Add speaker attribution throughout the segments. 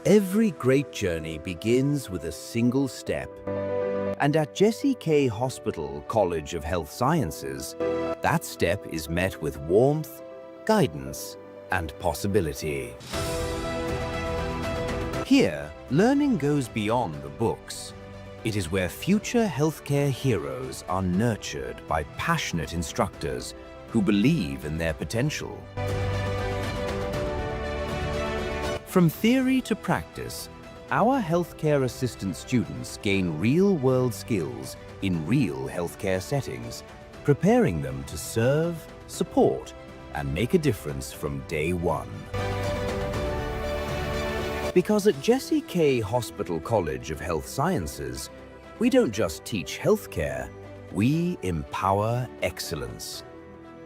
Speaker 1: Every great journey begins with a single step. And at Jesse K. Hospital College of Health Sciences, that step is met with warmth, guidance, and possibility. Here, learning goes beyond the books. It is where future healthcare heroes are nurtured by passionate instructors who believe in their potential. From theory to practice, our healthcare assistant students gain real-world skills in real healthcare settings, preparing them to serve, support, and make a difference from day one. Because at Jesse K. Hospital College of Health Sciences, we don't just teach healthcare, we empower excellence.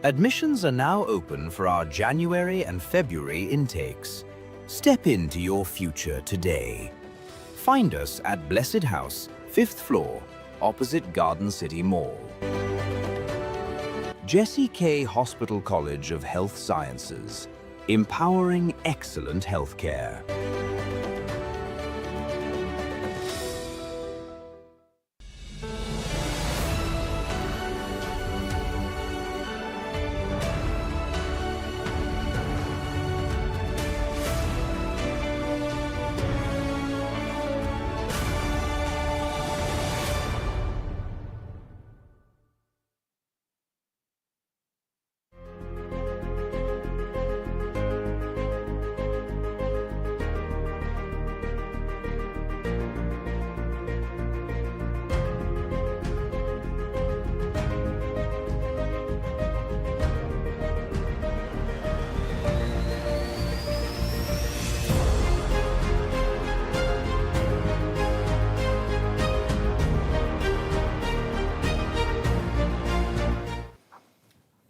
Speaker 1: Admissions are now open for our January and February intakes. Step into your future today. Find us at Blessed House, 5th floor, opposite Garden City Mall. Jesse K. Hospital College of Health Sciences, empowering excellent healthcare.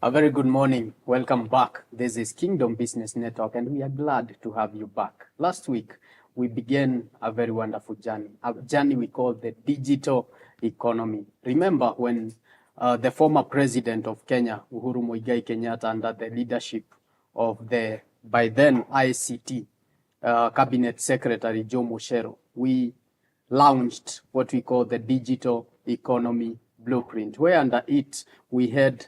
Speaker 2: A very good morning. Welcome back. This is Kingdom Business Network, and we are glad to have you back. Last week, we began a very wonderful journey, a journey we call the digital economy. Remember when the former president of Kenya, Uhuru Muigai Kenyatta, under the leadership of the, by then, ICT Cabinet Secretary Joe Mucheru, we launched what we call the digital economy blueprint, where under it we had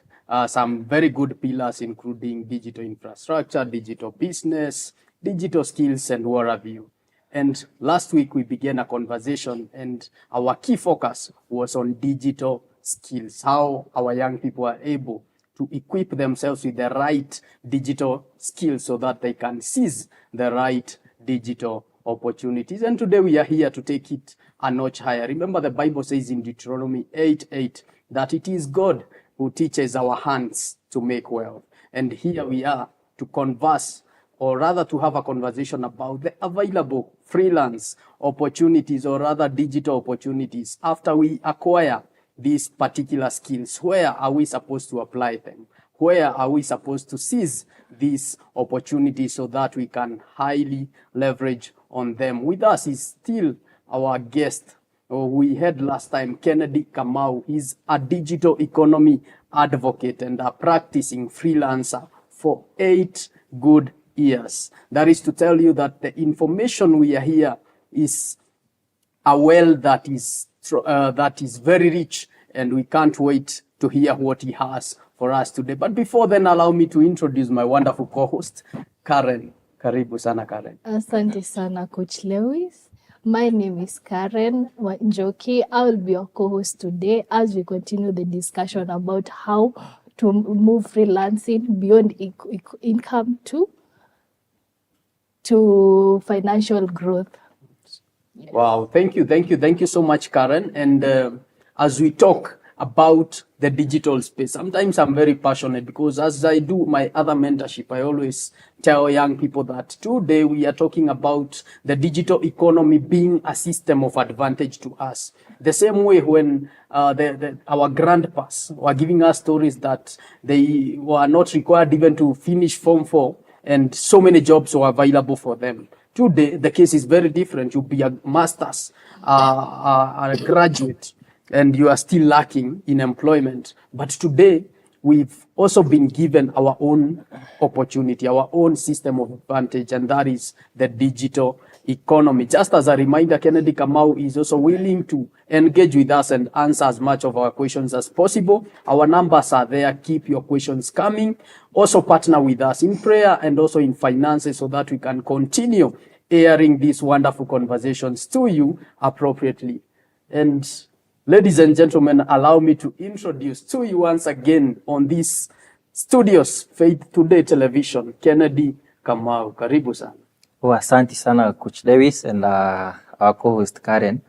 Speaker 2: some very good pillars, including digital infrastructure, digital business, digital skills, and what have you. And last week we began a conversation, and our key focus was on digital skills, how our young people are able to equip themselves with the right digital skills so that they can seize the right digital opportunities. And today we are here to take it a notch higher. Remember, the Bible says in Deuteronomy 8:8 that it is God who teaches our hands to make wealth. And here we are to converse, or rather to have a conversation about the available freelance opportunities, or rather digital opportunities. After we acquire these particular skills, where are we supposed to apply them? Where are we supposed to seize these opportunities so that we can highly leverage on them? With us is still our guest we had last time, Kennedy Kamau. He's a digital economy advocate and a practicing freelancer for 8 good years. That is to tell you that the information we are here is a well that is very rich, and we can't wait to hear what he has for us today. But before then, allow me to introduce my wonderful co-host, Karen. Karibu sana, Karen.
Speaker 3: Asante sana, Coach Lewis. My name is Karen Njoki. I will be your co-host today as we continue the discussion about how to move freelancing beyond income to financial growth.
Speaker 2: Yes. Wow, thank you so much, Karen. And as we talk about the digital space, sometimes I'm very passionate, because as I do my other mentorship, I always tell young people that today we are talking about the digital economy being a system of advantage to us. The same way when our grandpas were giving us stories that they were not required even to finish Form 4, and so many jobs were available for them. Today, the case is very different. You'll be a master's, a graduate, and you are still lacking in employment. But today, we've also been given our own opportunity, our own system of advantage, and that is the digital economy. Just as a reminder, Kennedy Kamau is also willing to engage with us and answer as much of our questions as possible. Our numbers are there. Keep your questions coming. Also partner with us in prayer and also in finances so that we can continue airing these wonderful conversations to you appropriately. And ladies and gentlemen, allow me to introduce to you once again on this studios Faith Today Television, Kennedy Kamau. Karibu sana.
Speaker 4: Oh, asante sana Coach Lewis and our co-host Karen.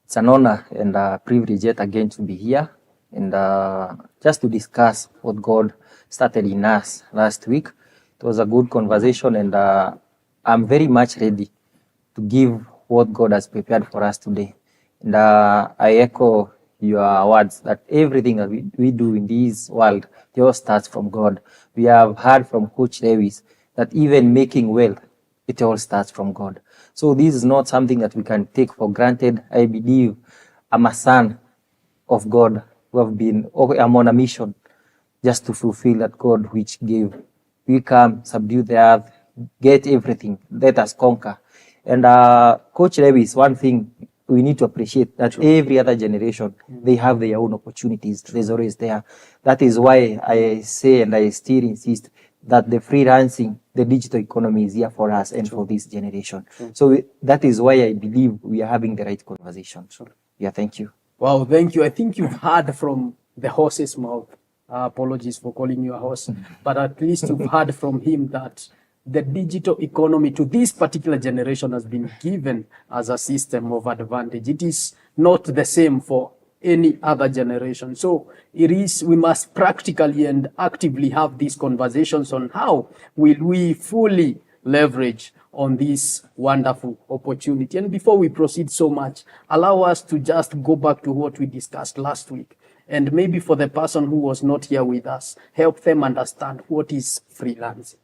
Speaker 4: It's an honor and a privilege yet again to be here and just to discuss what God started in us last week. It was a good conversation and I'm very much ready to give what God has prepared for us today. And I echo your words that everything that we do in this world, it all starts from God. We have heard from Coach Lewis that even making wealth, it all starts from God. So this is not something that we can take for granted. I believe I'm a son of God I'm on a mission just to fulfill that God which gave. We come, subdue the earth, get everything, let us conquer. And Coach Lewis, one thing we need to appreciate that every other generation, they have their own opportunities. There's always there. That is why I say and I still insist that the freelancing, the digital economy is here for us and for this generation. So that is why I believe we are having the right conversation. Yeah, thank you.
Speaker 2: Wow, thank you. I think you've heard from the horse's mouth. Apologies for calling you a horse, but at least you've heard from him that the digital economy to this particular generation has been given as a system of advantage. It is not the same for any other generation. So we must practically and actively have these conversations on how will we fully leverage on this wonderful opportunity. And before we proceed so much, allow us to just go back to what we discussed last week. And maybe for the person who was not here with us, help them understand what is freelancing.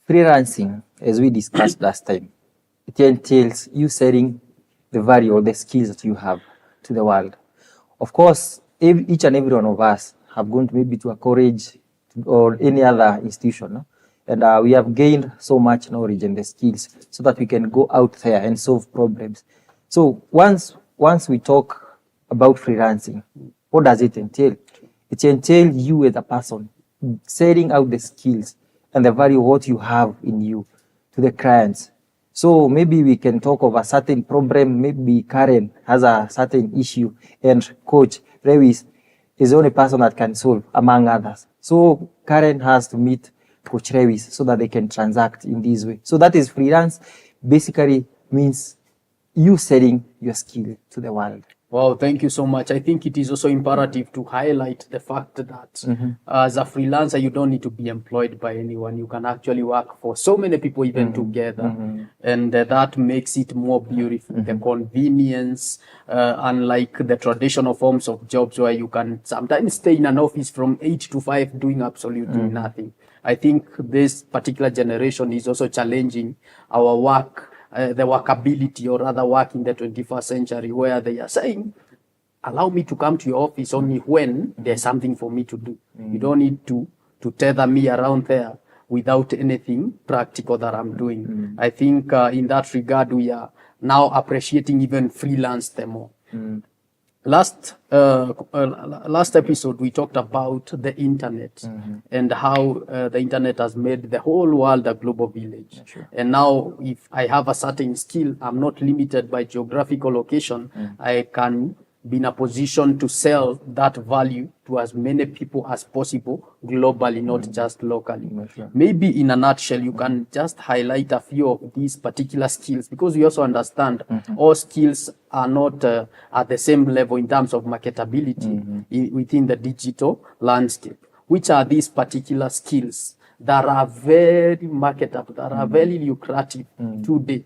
Speaker 4: Freelancing, as we discussed last time, it entails you selling the value or the skills that you have to the world. Of course, each and every one of us have gone maybe to a college or any other institution, no? And we have gained so much knowledge and the skills so that we can go out there and solve problems. So once we talk about freelancing, what does it entail? It entails you as a person selling out the skills and the value of what you have in you to the clients. So maybe we can talk of a certain problem, maybe Karen has a certain issue and Coach Lewis is the only person that can solve among others. So Karen has to meet Coach Lewis so that they can transact in this way. So that is freelance, basically means you selling your skill to the world.
Speaker 2: Wow, thank you so much. I think it is also imperative to highlight the fact that as a freelancer, you don't need to be employed by anyone. You can actually work for so many people even together. And that makes it more beautiful. The convenience, unlike the traditional forms of jobs where you can sometimes stay in an office from 8 to 5 doing absolutely nothing. I think this particular generation is also challenging our work, the workability or rather work in the 21st century where they are saying, allow me to come to your office only when there's something for me to do. You don't need to tether me around there without anything practical that I'm doing. I think in that regard, we are now appreciating even freelance the more. Last episode, we talked about the internet and how the internet has made the whole world a global village. And now, if I have a certain skill, I'm not limited by geographical location. I can be in a position to sell that value to as many people as possible globally, not just locally. Maybe in a nutshell, you can just highlight a few of these particular skills, because we also understand all skills are not at the same level in terms of marketability within the digital landscape. Which are these particular skills that are very marketable, that are very lucrative today?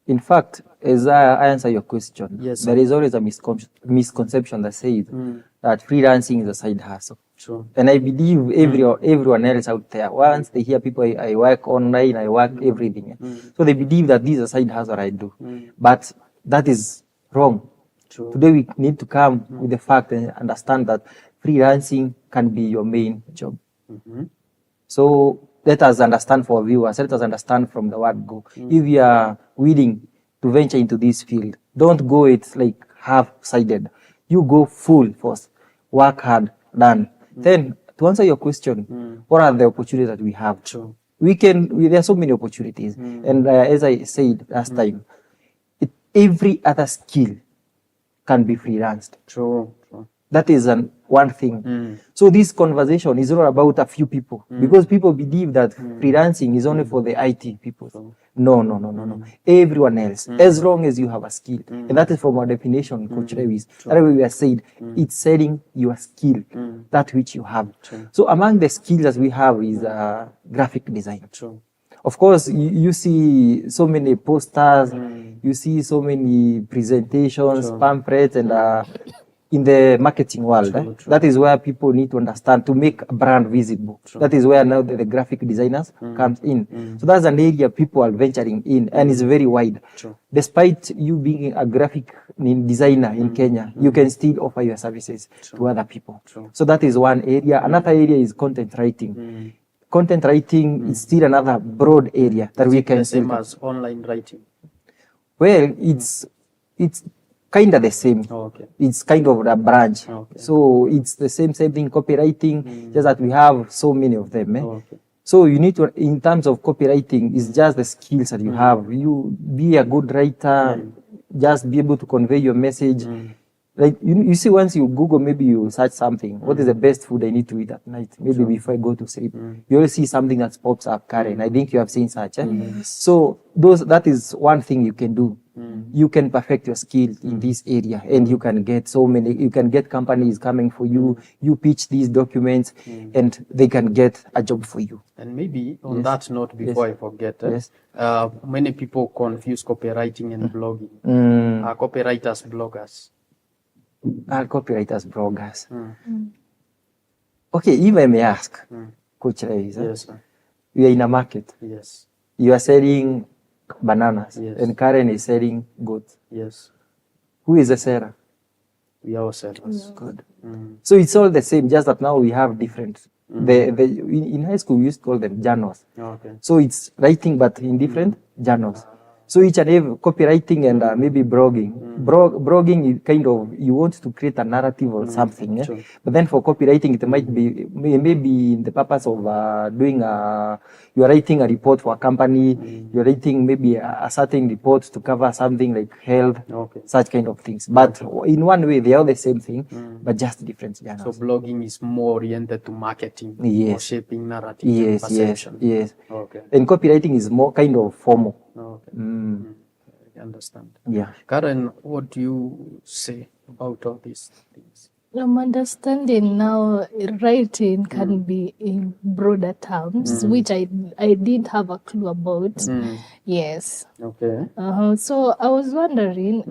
Speaker 4: In fact, as I answer your question,
Speaker 2: Yes,
Speaker 4: there is always a misconception that says that freelancing is a side hustle.
Speaker 2: Sure.
Speaker 4: And I believe everyone else out there, once they hear people, I work online, I work everything. So they believe that this is a side hustle I do. But that is wrong.
Speaker 2: True.
Speaker 4: Today we need to come with the fact and understand that freelancing can be your main job.
Speaker 2: Mm-hmm.
Speaker 4: So let us understand for viewers, let us understand from the word go. If you are willing to venture into this field, don't go it like half-sided. You go full force, work hard, done. Then to answer your question, what are the opportunities that we have?
Speaker 2: True.
Speaker 4: There are so many opportunities. And as I said last time, every other skill can be freelanced.
Speaker 2: True. True.
Speaker 4: That is one thing. So this conversation is not about a few people, because people believe that freelancing is only for the IT people. No. Everyone else, as long as you have a skill, and that is from our definition, Coach Lewis. That way we are said, it's selling your skill, that which you have. So among the skills that we have is graphic design.
Speaker 2: True.
Speaker 4: Of course, you see so many posters, you see so many presentations, pamphlets, and in the marketing world, that is where people need to understand to make a brand visible. That is where now the graphic designers comes in. So that's an area people are venturing in, and it's very wide. Despite you being a graphic designer in Kenya, you can still offer your services to other people. So that is one area. Another area is content writing. Content writing is still another broad area that we can
Speaker 2: the same as online writing.
Speaker 4: Well, it's kind of the same.
Speaker 2: Okay.
Speaker 4: It's kind of a branch.
Speaker 2: Okay.
Speaker 4: So it's the same thing, copywriting, just that we have so many of them.
Speaker 2: Okay.
Speaker 4: So you need to, in terms of copywriting, it's just the skills that you have. You be a good writer, just be able to convey your message. Like you see, once you Google, maybe you search something, what is the best food I need to eat at night? Maybe before I go to sleep. You always see something that pops up, Karen. I think you have seen such. So that is one thing you can do. You can perfect your skills in this area, and you can get companies coming for you. You pitch these documents, and they can get a job for you.
Speaker 2: And maybe on that note, before I forget, many people confuse copywriting and blogging. Copywriters, bloggers.
Speaker 4: Copywriters, bloggers. Okay, if I may ask, Coach Lewis,
Speaker 2: Yes, sir.
Speaker 4: we are in a market.
Speaker 2: Yes.
Speaker 4: You are selling bananas,
Speaker 2: Yes.
Speaker 4: and Karen is selling goats.
Speaker 2: Yes.
Speaker 4: Who is the seller?
Speaker 2: We are all sellers.
Speaker 4: Good. So it's all the same, just that now we have different. In high school, we used to call them journals.
Speaker 2: Okay.
Speaker 4: So it's writing, but in different journals. So each and every copywriting and maybe blogging. Blogging is kind of, you want to create a narrative or something.
Speaker 2: Sure.
Speaker 4: But then for copywriting, it might be maybe in the purpose of you are writing a report for a company, you're writing maybe a certain report to cover something like health, such kind of things. But in one way, they are the same thing, but just different
Speaker 2: So
Speaker 4: journals.
Speaker 2: blogging is more oriented to marketing or shaping narrative and
Speaker 4: Yes.
Speaker 2: perception. Okay.
Speaker 4: And copywriting is more kind of formal.
Speaker 2: Okay. I understand.
Speaker 4: Yeah.
Speaker 2: Karen, what do you say about all these things?
Speaker 3: I'm understanding now writing can be in broader terms, which I didn't have a clue about. Yes.
Speaker 2: Okay.
Speaker 3: So I was wondering,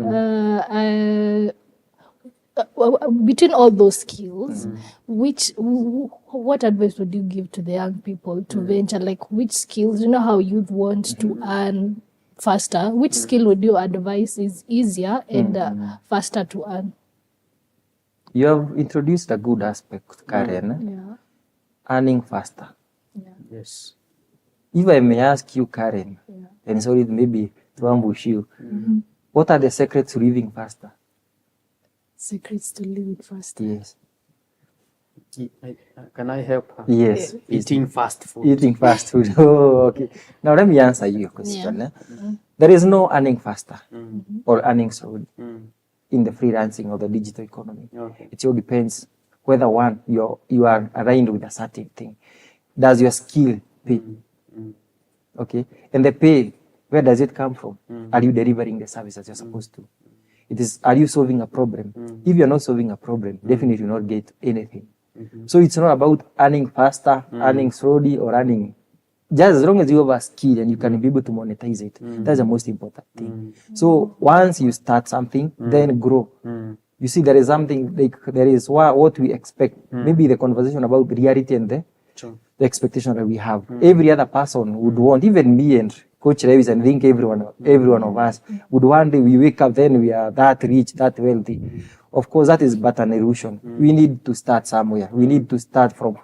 Speaker 3: between all those skills, what advice would you give to the young people to venture? Like which skills, you know how youth want to earn faster, which skill would you advise is easier and faster to earn?
Speaker 4: You have introduced a good aspect, Karen.
Speaker 3: Yeah.
Speaker 4: Earning faster.
Speaker 2: Yes.
Speaker 4: If I may ask you, Karen, and sorry maybe to ambush you, what are the secrets to living faster?
Speaker 3: Secrets to living faster.
Speaker 4: Yes.
Speaker 2: Can I help her?
Speaker 4: Yes.
Speaker 2: Eating fast food.
Speaker 4: Eating fast food. Oh, okay. Now let me answer your question. There is no earning faster or earning slowly in the freelancing or the digital economy.
Speaker 2: Okay.
Speaker 4: It all depends whether one you are aligned with a certain thing. Does your skill pay? Okay. And the pay, where does it come from? Are you delivering the service as you're supposed to? Are you solving a problem? If you're not solving a problem, definitely you will not get anything. So it's not about earning faster, earning slowly, or earning. Just as long as you have a skill and you can be able to monetize it, that's the most important thing. So once you start something, then grow. You see, there is something like there is what we expect. Maybe the conversation about reality and the expectation that we have. Every other person would want, even me and Coach Lewis, and I think every one of us would one day we wake up, then we are that rich, that wealthy. Of course, that is but an illusion. We need to start somewhere. We need to start from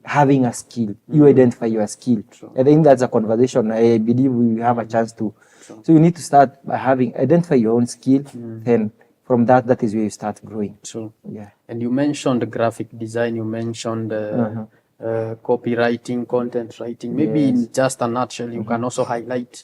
Speaker 4: having a skill. You identify your skill. I think that's a conversation I believe we have a chance to. So you need to start by identify your own skill, then from that is where you start growing.
Speaker 2: True.
Speaker 4: Yeah.
Speaker 2: And you mentioned graphic design, you mentioned copywriting, content writing. Maybe in just a nutshell, you can also highlight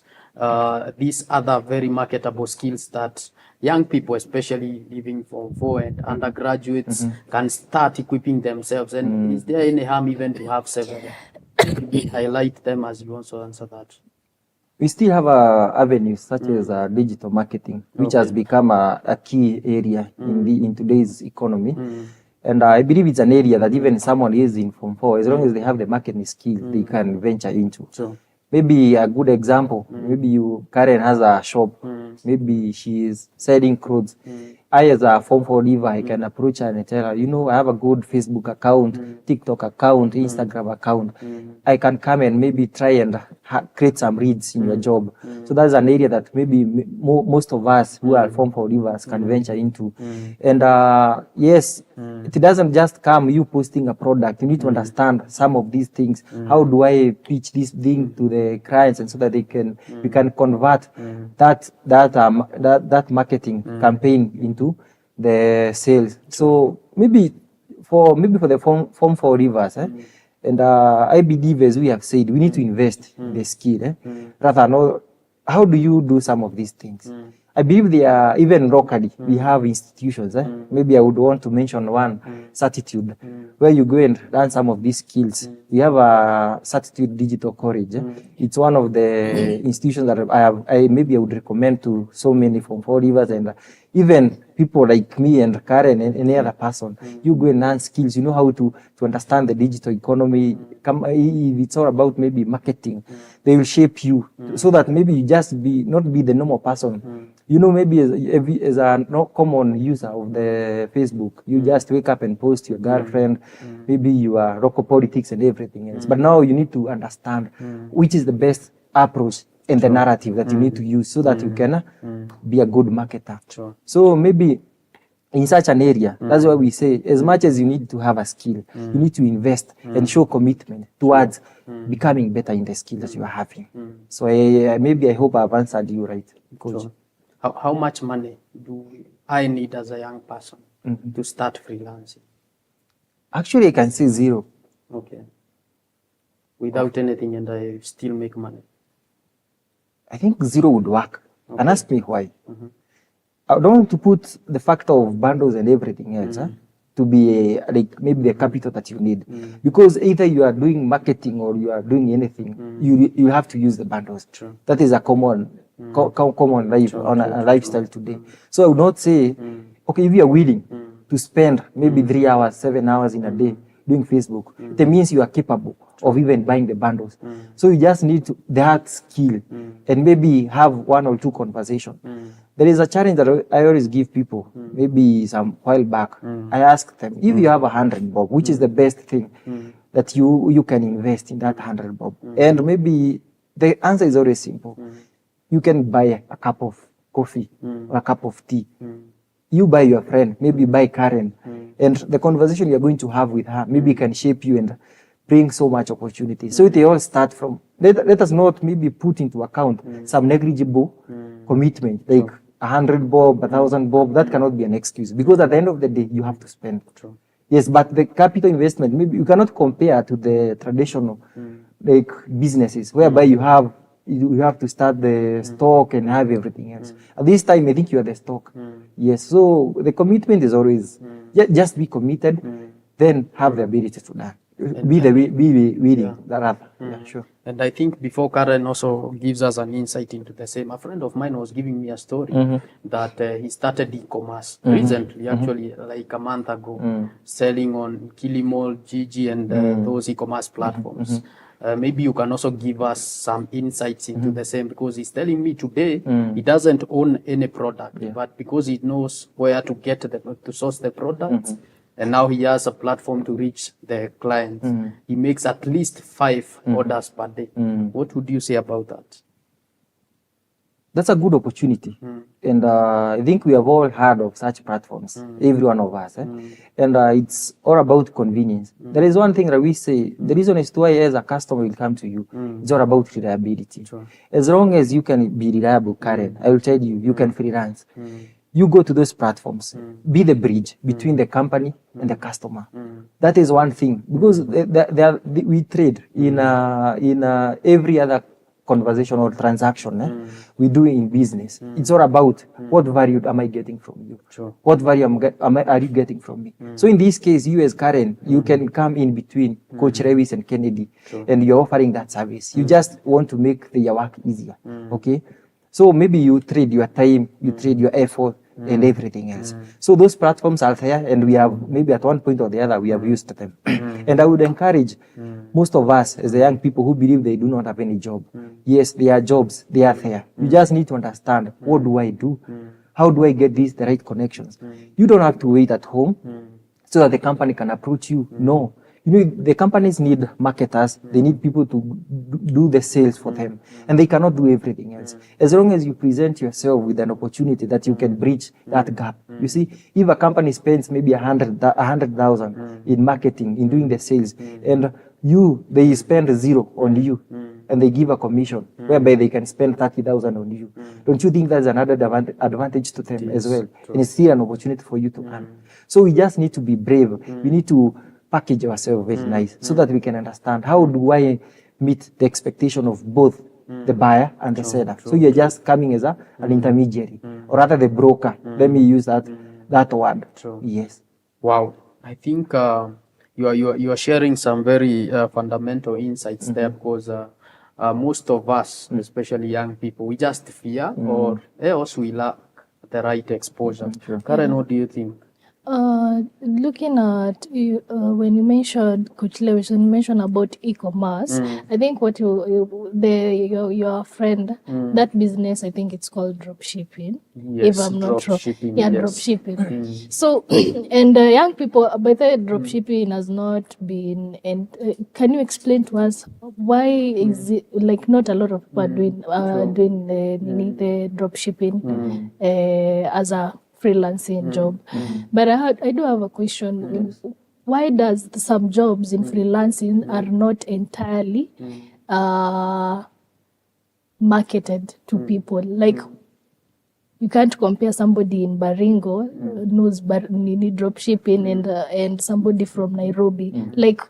Speaker 2: these other very marketable skills that young people, especially living Form 4 and undergraduates, can start equipping themselves. And is there any harm even to have several? Maybe highlight them as you also answer that.
Speaker 4: We still have avenues such as digital marketing, which has become a key area in today's economy. And I believe it's an area that even someone is in Form 4, as long as they have the marketing skill, they can venture into.
Speaker 2: Sure.
Speaker 4: Maybe a good example, maybe Karen has a shop, maybe she is selling clothes. I, as a Form 4 leaver, I can approach her and tell her, you know, I have a good Facebook account, TikTok account, Instagram account. I can come and maybe try and create some leads in your job. So that's an area that maybe most of us who are Form 4 leavers can venture into. And yes, it doesn't just come you posting a product. You need to understand some of these things. How do I pitch this thing to the clients, and so that we can convert that marketing campaign into the sales. So maybe for the Form 4 leavers, and I believe, as we have said, we need to invest in the skill. Rather, no, how do you do some of these things? I believe they are even locally. We have institutions. Maybe I would want to mention one, Certitude, where you go and learn some of these skills. We have a Certitude Digital College. It's one of the institutions that I would recommend to so many Form 4 leavers, and even people like me and Karen and any other person. You go and learn skills. You know how to understand the digital economy. It's all about maybe marketing. They will shape you so that maybe you just not be the normal person. You know, maybe as a not common user of the Facebook, you just wake up and post your girlfriend, maybe your local politics and everything else. But now you need to understand which is the best approach and the narrative that you need to use so that you can be a good marketer. So maybe in such an area, that's why we say, as much as you need to have a skill, you need to invest and show commitment towards becoming better in the skill that you are having. So I hope I've answered you right.
Speaker 2: How much money do I need as a young person to start freelancing?
Speaker 4: Actually, I can say zero.
Speaker 2: Okay. Without anything, and I still make money?
Speaker 4: I think zero would work. And ask me why. I don't want to put the factor of bundles and everything else to be like maybe the capital that you need. Because either you are doing marketing or you are doing anything, you have to use the bundles. That is a common life on a lifestyle today. So I would not say, okay, if you are willing to spend maybe 3 hours, 7 hours in a day doing Facebook, it means you are capable of even buying the bundles. So you just need that skill and maybe have 1 or 2 conversations. There is a challenge that I always give people, maybe some while back. I ask them, if you have 100 bob, which is the best thing that you can invest in that 100 bob? And maybe the answer is always simple. You can buy a cup of coffee or a cup of tea. You buy your friend, maybe buy Karen. And the conversation you're going to have with her, maybe can shape you and bring so much opportunity. So they all start from, let us not maybe put into account some negligible commitment, like 100 bob, 1,000 bob. That cannot be an excuse, because at the end of the day, you have to spend. Yes, but the capital investment, maybe you cannot compare to the traditional like businesses, whereby you have to start the stock and have everything else. At this time, I think you are the stock. Yes, so the commitment is always just be committed, then have the ability to learn. Be willing. Sure.
Speaker 2: And I think before Karen also gives us an insight into the same, a friend of mine was giving me a story that he started e-commerce recently, actually like a month ago, selling on Kilimall, Gigi, and those e-commerce platforms. Maybe you can also give us some insights into the same, because he's telling me today he doesn't own any product, but because he knows where to get to source the products, and now he has a platform to reach the clients. He makes at least 5 orders per day. What would you say about that?
Speaker 4: that's a good opportunity. And I think we have all heard of such platforms, every one of us. And it's all about convenience. There is one thing that we say, the reason is why as a customer will come to you, it's all about reliability. As long as you can be reliable, Karen, I will tell you, you can freelance. You go to those platforms, be the bridge between the company and the customer. That is one thing, because we trade in every other conversation or transaction we do in business. It's all about what value am I getting from you? What value are you getting from me? So in this case, you as Karen, you can come in between Coach Lewis and Kennedy, and you're offering that service. You just want to make their work easier, okay? So maybe you trade your time, you trade your effort, and everything else. So those platforms are there, and we have maybe at one point or the other we have used them. And I would encourage most of us as the young people who believe they do not have any job. Yes, there are jobs, they are there. You just need to understand, what do I do? How do I get the right connections? You don't have to wait at home so that the company can approach you. No. You know, the companies need marketers, they need people to do the sales for them, and they cannot do everything else. As long as you present yourself with an opportunity that you can bridge that gap. You see, if a company spends maybe 100,000 in marketing, in doing the sales, and they spend zero on you, and they give a commission whereby they can spend 30,000 on you. Don't you think that's another advantage to them as well? And it's still an opportunity for you to earn. So we just need to be brave. We need to package ourselves very nice so that we can understand how do I meet the expectation of both the buyer and the seller. So you're just coming as an intermediary, or rather the broker. Let me use that word. Yes.
Speaker 2: Wow. I think you are sharing some very fundamental insights there, because most of us, especially young people, we just fear or else we lack the right exposure. Karen, what do you think?
Speaker 3: Looking at when you mentioned Coach Lewis, when you mentioned about e-commerce, I think what your friend, that business, I think it's called drop shipping.
Speaker 2: Yes,
Speaker 3: if I'm not wrong.
Speaker 2: dropshipping,
Speaker 3: Yeah,
Speaker 2: yes.
Speaker 3: drop shipping. So, and young people, by the way, drop shipping has not been. And can you explain to us why is it like not a lot of people are doing the drop shipping as a freelancing job? But I do have a question. Why does some jobs in freelancing are not entirely marketed to people? Like, you can't compare somebody in Baringo knows drop shipping and somebody from Nairobi. Like,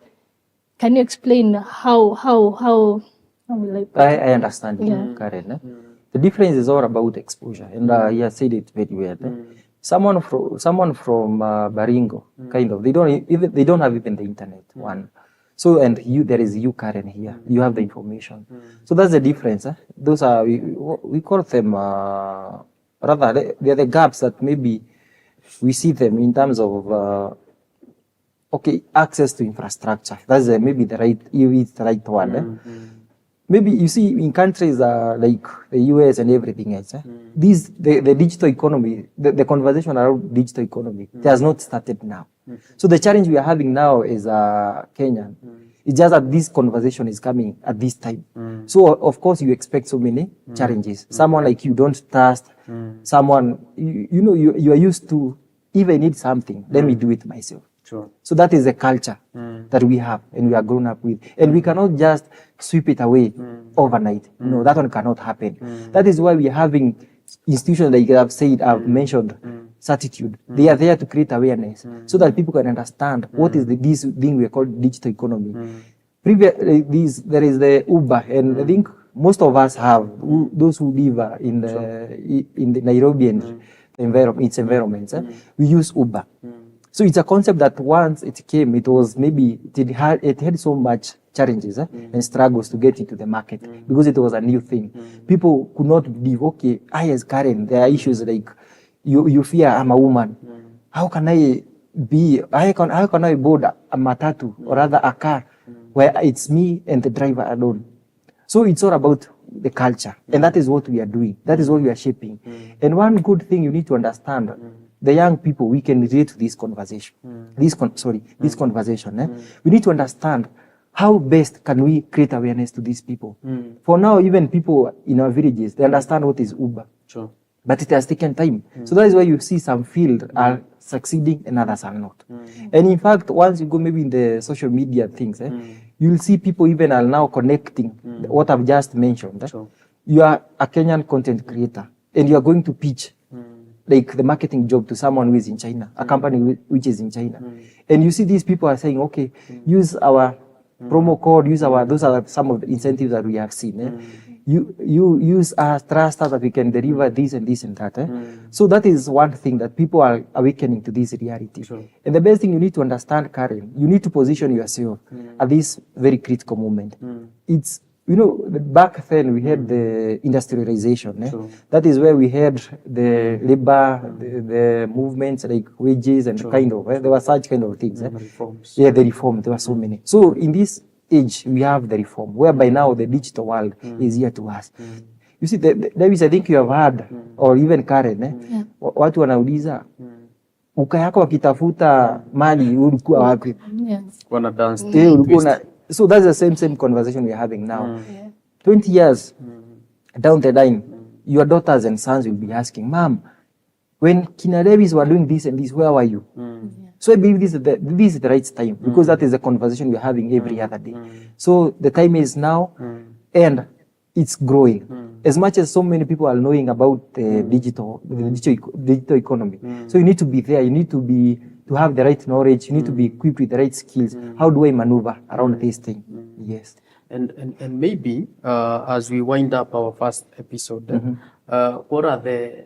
Speaker 3: can you explain how will
Speaker 4: I understand you, Karen. The difference is all about exposure, and you said it very well. Someone from Baringo, kind of, they don't have even the internet one. So there is you, Karen, here. You have the information. So that's the difference. Those are we call them rather they are the gaps that maybe we see them in terms of access to infrastructure. That's maybe the right one. Maybe you see in countries like the US and everything else, the digital economy, the conversation around digital economy, it has not started now. So the challenge we are having now is Kenyan. It's just that this conversation is coming at this time. So of course you expect so many challenges. Someone like you don't trust someone. You are used to, if I need something, let me do it myself. So that is the culture that we have and we are grown up with. And we cannot just sweep it away overnight. No, that one cannot happen. That is why we are having institutions like I've mentioned, Certitude. They are there to create awareness so that people can understand what is this thing we call digital economy. There is the Uber, and I think most of us have, those who live in the Nairobi and its environments, we use Uber. So it's a concept that once it came, it was maybe it had so much challenges and struggles to get into the market because it was a new thing. People could not believe, okay, I as Karen, there are issues like you fear I'm a woman. How can I board a matatu or rather a car where it's me and the driver alone? So it's all about the culture, and that is what we are doing. That is what we are shaping. And one good thing you need to understand, the young people, we can relate to this conversation. This conversation. We need to understand how best can we create awareness to these people? For now, even people in our villages, they understand what is Uber.
Speaker 2: Sure.
Speaker 4: But it has taken time. So that is why you see some fields are succeeding and others are not. And in fact, once you go maybe in the social media things, you'll see people even are now connecting what I've just mentioned.
Speaker 2: Sure.
Speaker 4: You are a Kenyan content creator and you are going to pitch like the marketing job to someone who is in China, a company which is in China. And you see these people are saying, okay, use our promo code, use our, those are some of the incentives that we have seen. You use us, trust us that we can deliver this and this and that. So that is one thing that people are awakening to this reality.
Speaker 2: Sure.
Speaker 4: And the best thing you need to understand, Karen, you need to position yourself at this very critical moment. It's, you know, back then we had the industrialization.
Speaker 2: Sure.
Speaker 4: That is where we had the labor, the movements like wages and kind of, there were such kind of things.
Speaker 2: Reforms.
Speaker 4: Yeah, the reform, there were so many. So in this age, we have the reform, whereby now the digital world is here to us. You see, Davis, I think you have heard, or even Karen, watu wanauliza, uka yako wakitafuta mali, ulikuwa wapi?
Speaker 3: Yes.
Speaker 2: Wanna dance.
Speaker 4: So that's the same conversation we're having now. 20 years down the line, your daughters and sons will be asking, Mom, when Kina Davis were doing this and this, where were you? So I believe this is the right time, because that is the conversation we're having every other day. So the time is now, and it's growing. As much as so many people are knowing about the digital economy. So you need to be there. You need to have the right knowledge. You need to be equipped with the right skills. How do I maneuver around this thing? Yes.
Speaker 2: And maybe as we wind up our first episode, what are the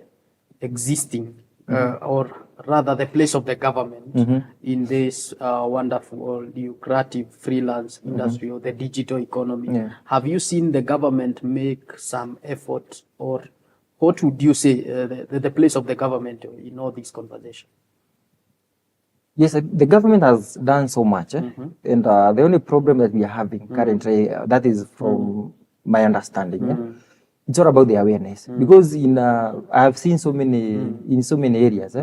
Speaker 2: existing or rather the place of the government in this wonderful, lucrative freelance industry or the digital economy? Have you seen the government make some effort, or what would you say the place of the government in all this conversation?
Speaker 4: Yes, the government has done so much, and the only problem that we are having currently, that is from my understanding, it's all about the awareness. Because I have seen so many in so many areas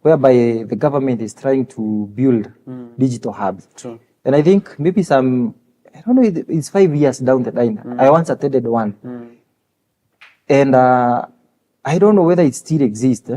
Speaker 4: whereby the government is trying to build digital hubs.
Speaker 2: True.
Speaker 4: And I think maybe I don't know, it's 5 years down the line. I once attended one, and I don't know whether it still exists.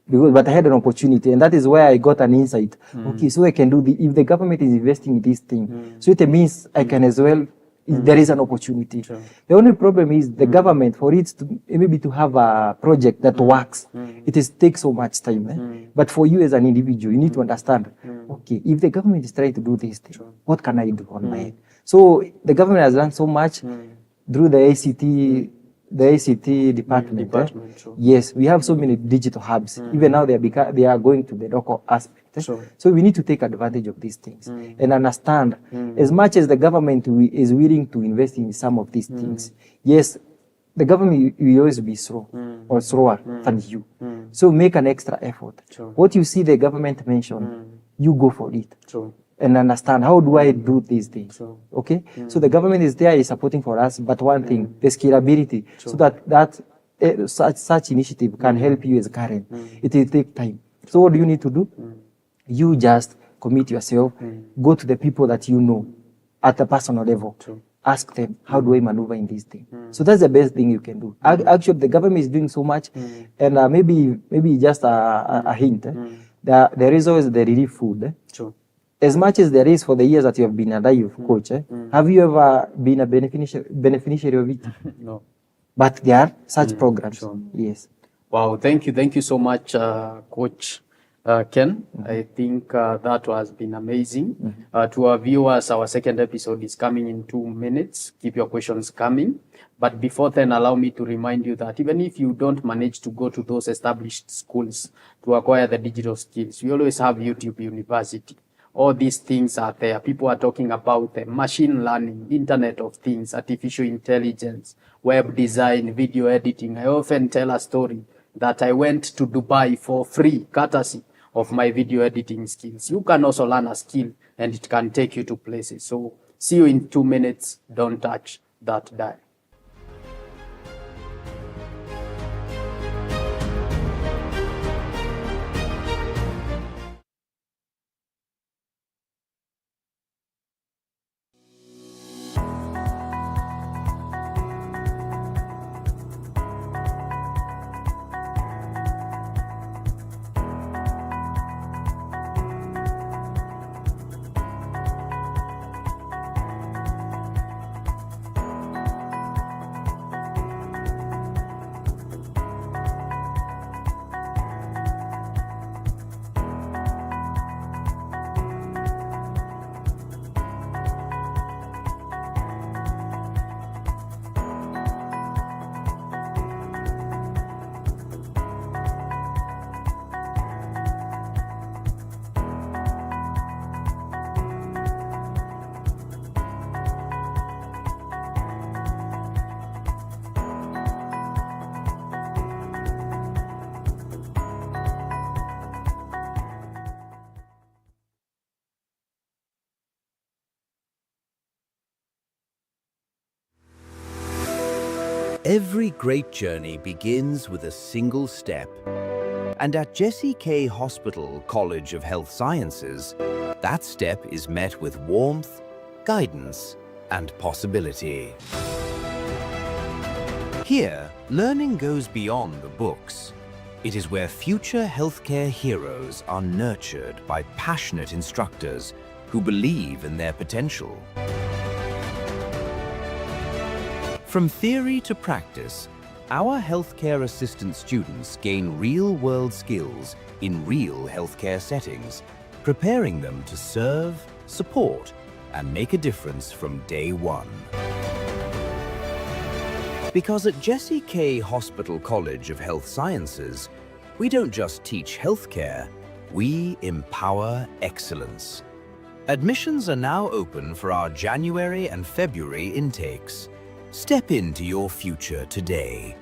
Speaker 4: But I had an opportunity, and that is where I got an insight. Okay, so I can do if the government is investing in this thing, so it means I can as well. There is an opportunity.
Speaker 2: Sure.
Speaker 4: The only problem is the government, for it to maybe to have a project that works, it takes so much time. But for you as an individual, you need to understand. Okay, if the government is trying to do this thing, what can I do on my end? So the government has done so much through the ACT department.
Speaker 2: Sure.
Speaker 4: Yes, we have so many digital hubs. Even now they are going to the local aspect.
Speaker 2: Sure.
Speaker 4: So we need to take advantage of these things and understand as much as the government is willing to invest in some of these things. Yes, the government will always be slow or slower than you. So make an extra effort.
Speaker 2: Sure.
Speaker 4: What you see the government mention, you go for it.
Speaker 2: True.
Speaker 4: And understand, how do I do these things?
Speaker 2: Sure.
Speaker 4: Okay? So the government is there, is supporting for us, but one thing, the scalability, so that such initiative can help you as Karen. It will take time. So what do you need to do? You just commit yourself, go to the people that you know at a personal level.
Speaker 2: True.
Speaker 4: Ask them, how do I maneuver in this thing? So that's the best thing you can do. Actually, the government is doing so much, and maybe just a hint. There is always the relief food.
Speaker 2: True.
Speaker 4: As much as there is for the years that you have been alive, coach, have you ever been a beneficiary of it?
Speaker 2: No.
Speaker 4: But there are such programs.
Speaker 2: Sure.
Speaker 4: Yes.
Speaker 2: Wow, thank you so much, Coach Ken. I think that has been amazing. To our viewers, our second episode is coming in 2 minutes. Keep your questions coming. But before then, allow me to remind you that even if you don't manage to go to those established schools to acquire the digital skills, we always have YouTube University. All these things are there. People are talking about the machine learning, Internet of Things, artificial intelligence, web design, video editing. I often tell a story that I went to Dubai for free, courtesy of my video editing skills. You can also learn a skill and it can take you to places. So see you in 2 minutes. Don't touch that dial.
Speaker 1: Every great journey begins with a single step. And at Jesse K. Hospital College of Health Sciences, that step is met with warmth, guidance, and possibility. Here, learning goes beyond the books. It is where future healthcare heroes are nurtured by passionate instructors who believe in their potential. From theory to practice, our healthcare assistant students gain real-world skills in real healthcare settings, preparing them to serve, support, and make a difference from day one. Because at Jesse K. Hospital College of Health Sciences, we don't just teach healthcare, we empower excellence. Admissions are now open for our January and February intakes. Step into your future today.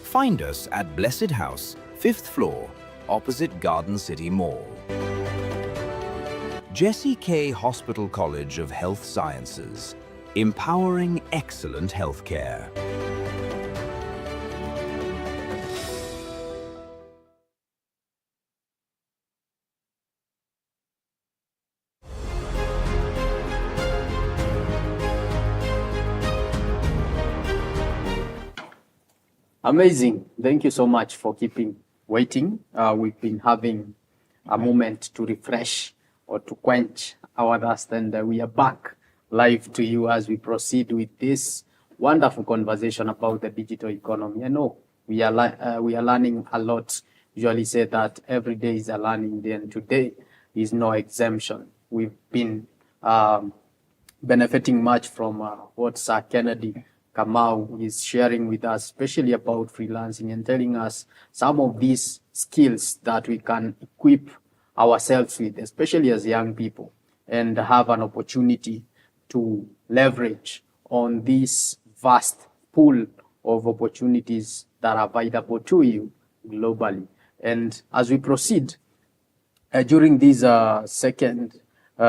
Speaker 1: Find us at Blessed House, 5th floor, opposite Garden City Mall. Jesse K. Hospital College of Health Sciences, empowering excellent healthcare.
Speaker 2: Amazing. Thank you so much for keeping waiting. We've been having a moment to refresh or to quench our thirst, and we are back live to you as we proceed with this wonderful conversation about the digital economy. I know we are learning a lot. Usually say that every day is a learning day, and today is no exemption. We've been benefiting much from what Sir Kennedy Kamau is sharing with us, especially about freelancing, and telling us some of these skills that we can equip ourselves with, especially as young people, and have an opportunity to leverage on this vast pool of opportunities that are available to you globally. And as we proceed, during this second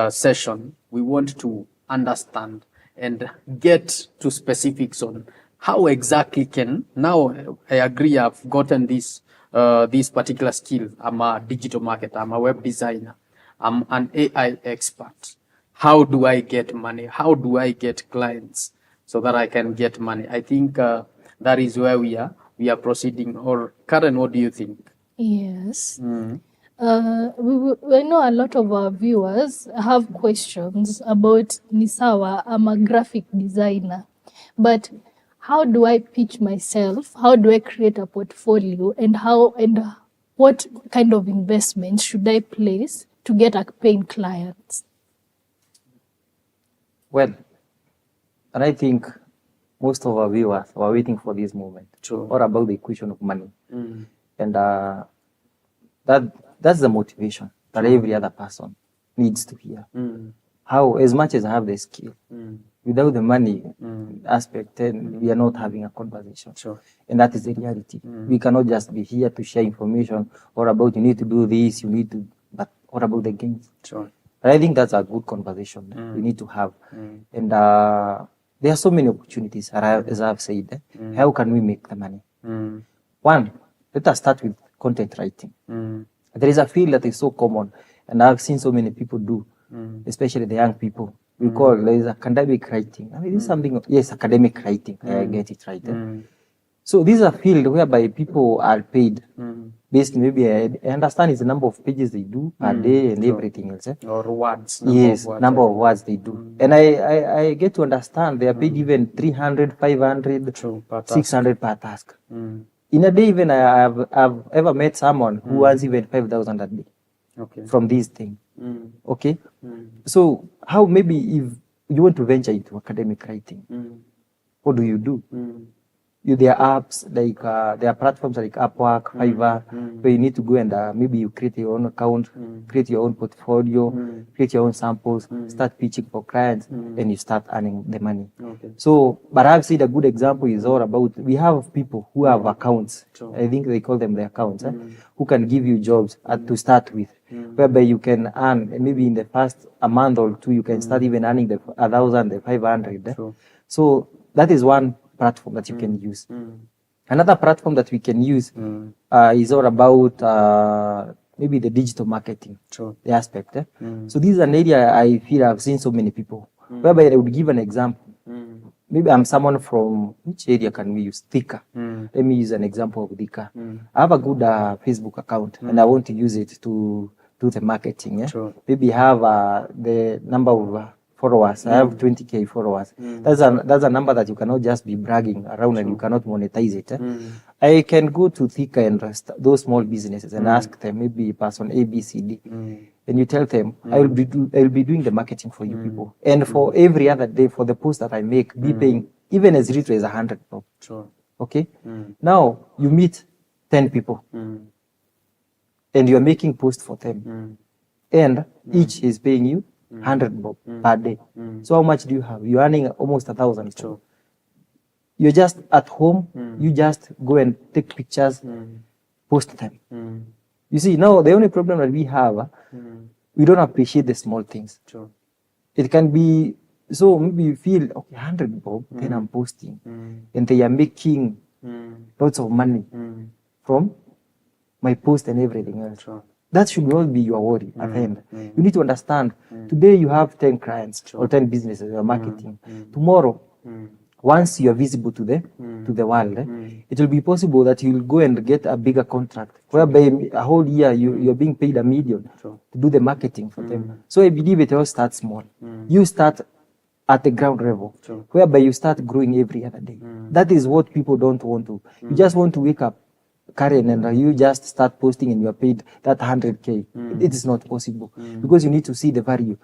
Speaker 2: session, we want to understand and get to specifics on how exactly can, now I agree I've gotten this particular skill. I'm a digital marketer, I'm a web designer, I'm an AI expert. How do I get money? How do I get clients so that I can get money? I think that is where we are proceeding. Or Karen, what do you think?
Speaker 3: Yes. We know a lot of our viewers have questions about Nisawa. I'm a graphic designer, but how do I pitch myself? How do I create a portfolio? And what kind of investment should I place to get a paying clients?
Speaker 4: Well, and I think most of our viewers were waiting for this moment.
Speaker 2: True.
Speaker 4: Or about the equation of money. And that's the motivation that every other person needs to hear. How, as much as I have the skill, without the money aspect, then we are not having a conversation.
Speaker 2: Sure.
Speaker 4: And that is the reality. We cannot just be here to share information or about you need to do this, but what about the gains?
Speaker 2: Sure.
Speaker 4: But I think that's a good conversation we need to have. And there are so many opportunities, as I've said. How can we make the money? One, let us start with content writing. There is a field that is so common, and I've seen so many people do, especially the young people. We call there is academic writing. I mean, this is something, yes, academic writing. I get it right. So this is a field whereby people are paid based, maybe I understand it's the number of pages they do per day and everything else.
Speaker 2: Or words.
Speaker 4: Number of words they do. And I get to understand they are paid even 300, 500, 600 per task. In a day, even I've ever met someone who earns even 5,000 a day from this thing. Okay? So how maybe if you want to venture into academic writing, what do? There are apps, like there are platforms like Upwork, Fiverr, where you need to go and maybe you create your own account, create your own portfolio, create your own samples, start pitching for clients, and you start earning the money. So, but I've seen a good example is all about, we have people who have accounts, I think they call them the accounts, who can give you jobs to start with, whereby you can earn, maybe in the first a month or two, you can start even earning the 1,000, the 500. So that is one platform that you can use. Another platform that we can use is all about maybe the digital marketing, the aspect. So this is an area I feel I've seen so many people, whereby I would give an example. Maybe I'm someone from, which area can we use? Thika. Let me use an example of Thika. I have a good Facebook account and I want to use it to do the marketing. Maybe have the number of followers. I have 20K followers. That's a number that you cannot just be bragging around and you cannot monetize it. I can go to Thika and those small businesses and ask them, maybe person A, B, C, D. And you tell them, I will be doing the marketing for you people. And for every other day, for the post that I make, be paying even as little as 100 bob. Okay? Now, you meet 10 people. And you are making posts for them. And each is paying you 100 bob per day. So how much do you have? You're earning almost 1,000. You're just at home. You just go and take pictures, post them. You see, now the only problem that we have, we don't appreciate the small things. It can be, so maybe you feel, okay, 100 bob, then I'm posting. And they are making lots of money from my post and everything else. That should not be your worry at the end. You need to understand, today you have 10 clients or 10 businesses you are marketing. Tomorrow, once you are visible to the world, it will be possible that you will go and get a bigger contract, whereby a whole year you are being paid $1 million to do the marketing for them. So I believe it all starts small. You start at the ground level, whereby you start growing every other day. That is what people don't want to. You just want to wake up, Karen, and you just start posting and you are paid that 100K. It is not possible because you need to see the value.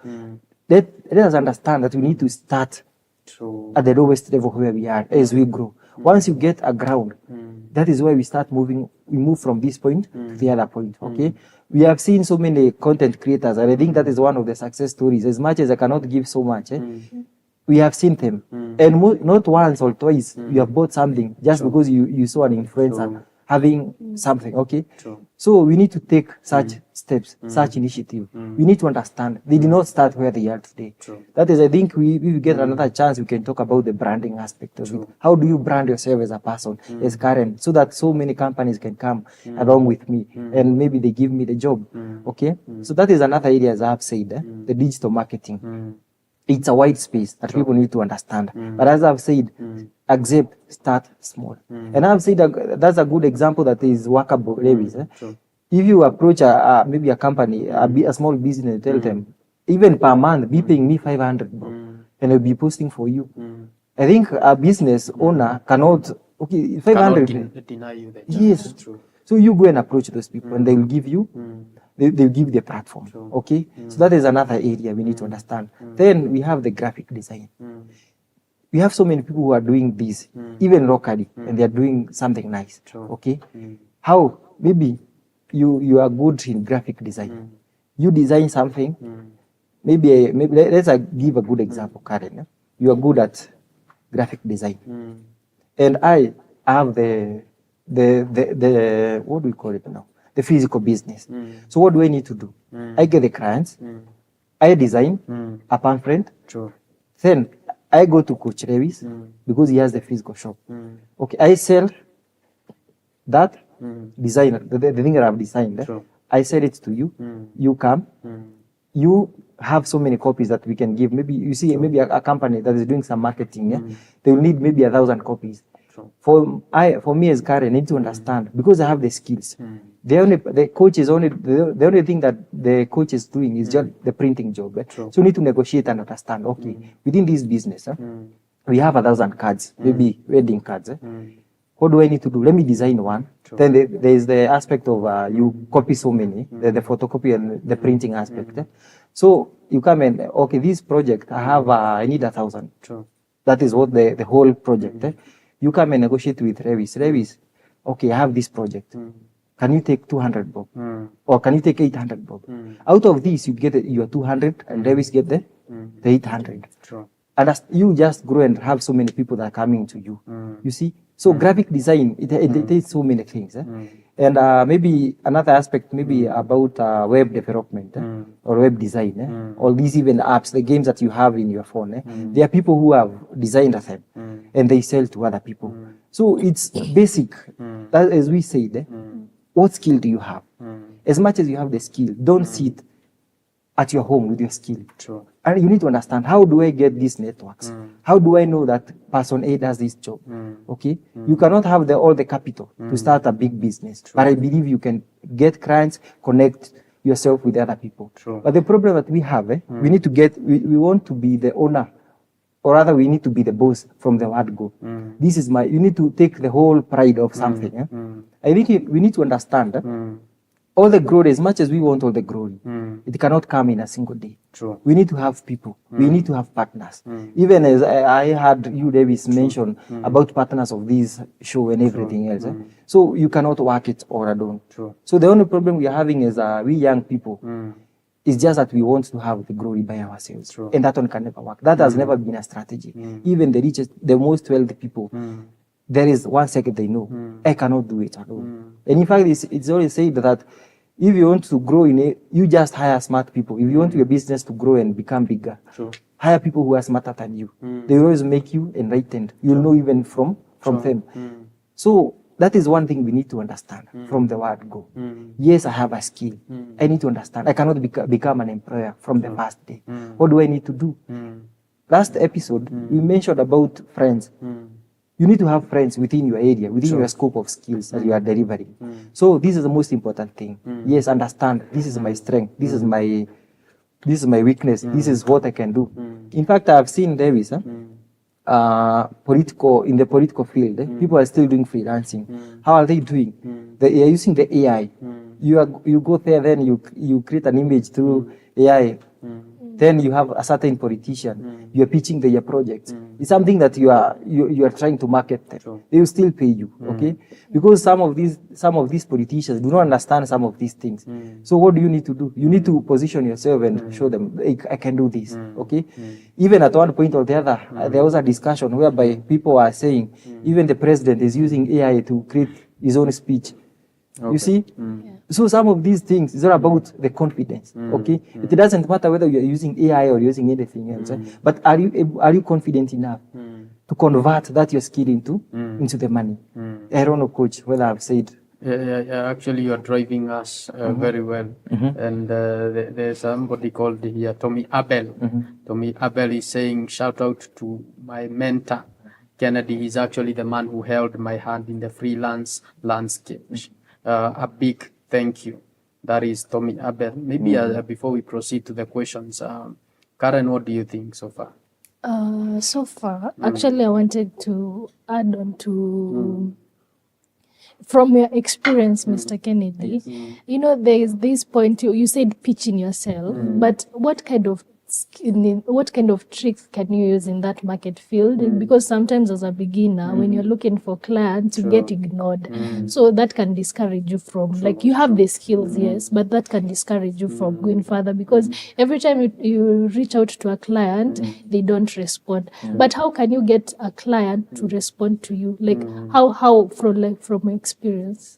Speaker 4: Let us understand that we need to start at the lowest level where we are as we grow. Once you get a ground, that is where we start moving. We move from this point to the other point. Okay, we have seen so many content creators, and I think that is one of the success stories. As much as I cannot give so much, we have seen them, and not once or twice you have bought something just because you saw an influencer having something. Okay, so we need to take such steps, such initiative. We need to understand they did not start where they are today. That is, I think we get another chance, we can talk about the branding aspect of it. How do you brand yourself as a person, as Karen, so that so many companies can come along with me and maybe they give me the job. Okay, so that is another area, as I have said, the digital marketing. It's a wide space that people need to understand. But as I've said, accept, start small. And I've said that's a good example that is workable, Lewis. If you approach maybe a company, a small business, tell them, even per month, be paying me 500, and I'll be posting for you. I think a business owner cannot, okay, 500.
Speaker 2: Deny you that.
Speaker 4: Yes. So you go and approach those people and they will give you, they'll give the platform. Okay. So that is another area we need to understand. Then we have the graphic design. We have so many people who are doing this, even locally, and they are doing something nice. Okay. How? Maybe you are good in graphic design. You design something. Maybe let's give a good example, Karen. You are good at graphic design, and I have the what do we call it now? The physical business. So what do I need to do? I get the clients. I design a pamphlet. Then I go to Coach Lewis because he has the physical shop. Okay, I sell that designer, the thing that I've designed. I sell it to you. You come. You have so many copies that we can give. Maybe you see, maybe a company that is doing some marketing. They will need maybe 1,000 copies. For me as Karen, I need to understand because I have the skills. The only thing that the coach is doing is just the printing job. So we need to negotiate and understand. Okay, within this business, we have 1,000 cards, maybe wedding cards. What do I need to do? Let me design one. Then there is the aspect of you copy so many, the photocopy and the printing aspect. So you come and okay, this project I need 1,000. That is what the whole project. You come and negotiate with Lewis. Okay, I have this project. Can you take 200 bob? Or can you take 800 bob? Out of this, you get your 200 and Lewis get the 800. And as you just grow and have so many people that are coming to you. You see? So graphic design, it takes so many things. And maybe another aspect, maybe about web development or web design. All these even apps, the games that you have in your phone. There are people who have designed them and they sell to other people. So it's basic. That, as we said, what skill do you have? As much as you have the skill, don't sit at your home with your skill.
Speaker 2: True.
Speaker 4: And you need to understand, how do I get these networks? How do I know that person A does this job? Okay? You cannot have all the capital to start a big business. But I believe you can get clients, connect yourself with other people.
Speaker 2: True.
Speaker 4: But the problem that we have, we need to we want to be the owner, or rather we need to be the boss from the word go. This is you need to take the whole pride of something. I think we need to understand all the glory, as much as we want all the glory, it cannot come in a single day.
Speaker 2: True.
Speaker 4: We need to have people. We need to have partners. Even as I heard you, Davis, mention about partners of this show and everything else. So you cannot work it all alone.
Speaker 2: True.
Speaker 4: So the only problem we are having is we young people, it's just that we want to have the glory by ourselves.
Speaker 2: True.
Speaker 4: And that one can never work. That has never been a strategy. Even the richest, the most wealthy people, there is 1 second they know, I cannot do it alone. And in fact, it's always said that if you want to grow you just hire smart people. If you want your business to grow and become bigger,
Speaker 2: True.
Speaker 4: hire people who are smarter than you. They will always make you enlightened. You'll know even from them. So that is one thing we need to understand from the word go. Yes, I have a skill. I need to understand. I cannot become an employer from the first day. What do I need to do? Last episode, we mentioned about friends. You need to have friends within your area, within your scope of skills that you are delivering. So this is the most important thing. Yes, understand. This is my strength. This is my weakness. This is what I can do. In fact, I have seen Davis, in the political field, people are still doing freelancing. How are they doing? They are using the AI. You go there, then you create an image through AI. Then you have a certain politician. You are pitching their projects. It's something that you are trying to market them.
Speaker 2: True.
Speaker 4: They will still pay you, okay? Because some of these politicians do not understand some of these things. So what do you need to do? You need to position yourself and show them, I can do this, okay? Even at one point or the other, there was a discussion whereby people are saying, even the president is using AI to create his own speech. You see? So some of these things is all about the confidence, okay? It doesn't matter whether you're using AI or using anything else, but are you confident enough to convert that your skill into the money? I don't know, Coach, whether I've said.
Speaker 2: Yeah, actually, you're driving us very well. And there's somebody called here, Tommy Abel. Tommy Abel is saying, shout out to my mentor, Kennedy. He's actually the man who held my hand in the freelance landscape. A big thank you. That is Tommy Abel. Maybe before we proceed to the questions, Karen, what do you think so far?
Speaker 3: So far, actually, I wanted to add on to from your experience, Mr. Kennedy. You know, there is this point you said pitching yourself, but what kind of tricks can you use in that market field? Because sometimes as a beginner, when you're looking for clients, you get ignored. So that can discourage you from, like, you have the skills, yes, but that can discourage you from going further, because every time you reach out to a client, they don't respond. But how can you get a client to respond to you? Like, how from experience?